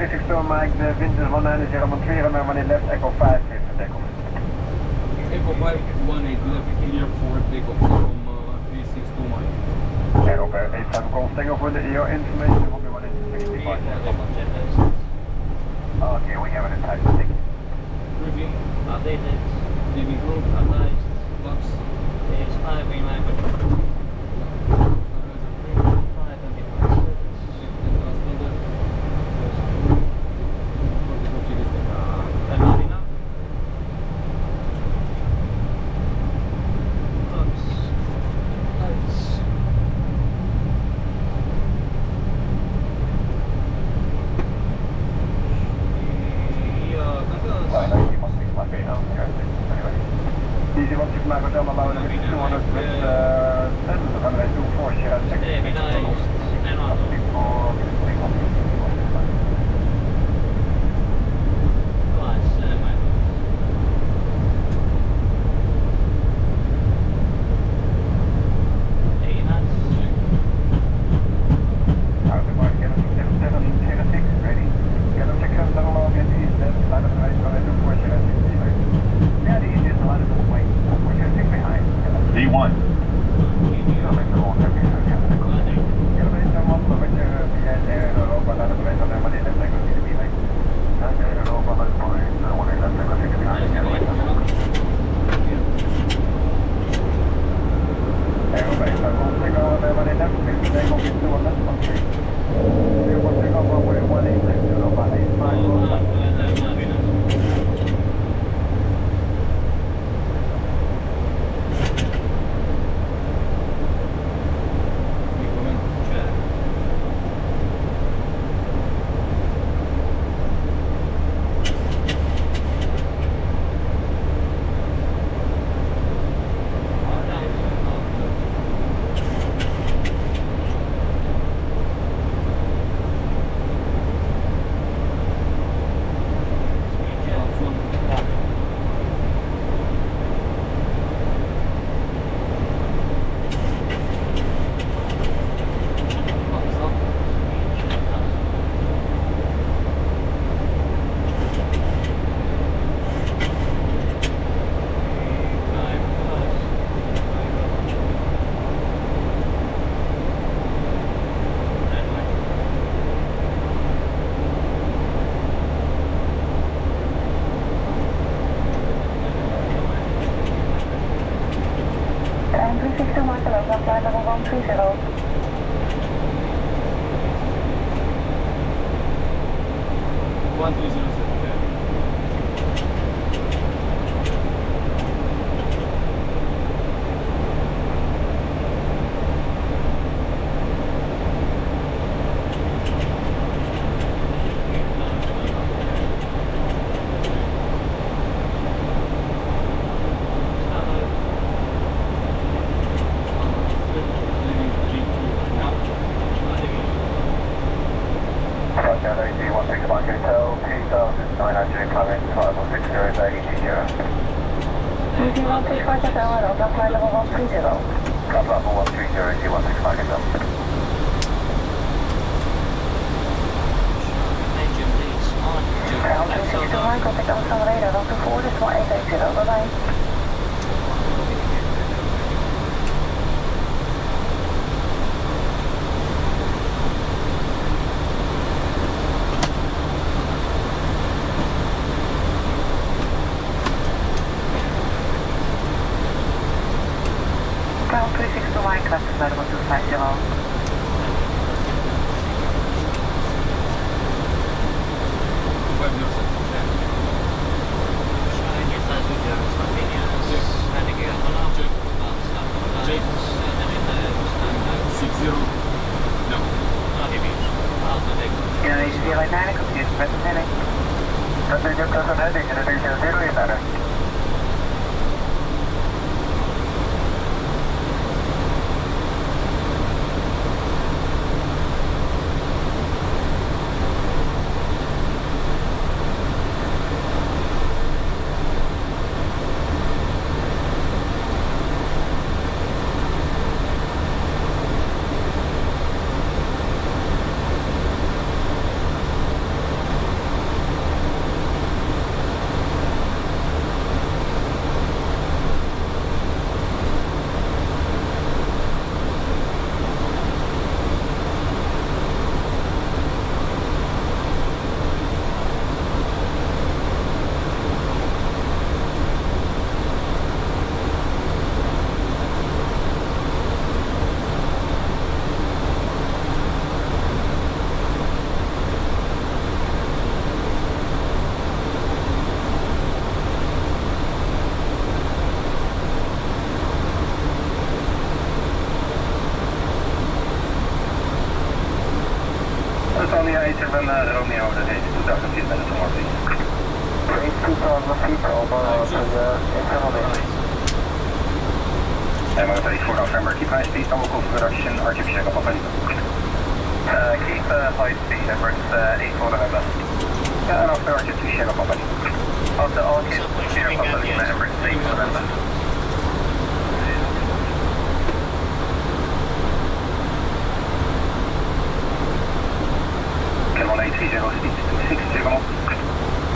362 Mike, the wind is 190, remember when left, Echo 5, clear for takeoff. Echo 518 left, clear for takeoff from 362 Mike. Echo 87 calls, thank you for your information, will be 165. Okay, we have it in type of ticket. Briefing, Updated. leaving group, Advised. flaps. It's 5 in my book. 5 and Marina. Flaps. Lights. Easy 169 Hotel Malone, 200 with 10, runway 24, Sierra 6. D1. RWY08L Romeo, that is 2,000 feet minutes or more, please. 2,000 feet over the internal base. Emirates 8 for November, keep high speed, double call for production, RTB check up open. Keep high speed, Emirates 8 for November. Yeah, and after RTB check up open. After all kids, check up open, Emirates 8 for November. Can 1830 speed 26 up.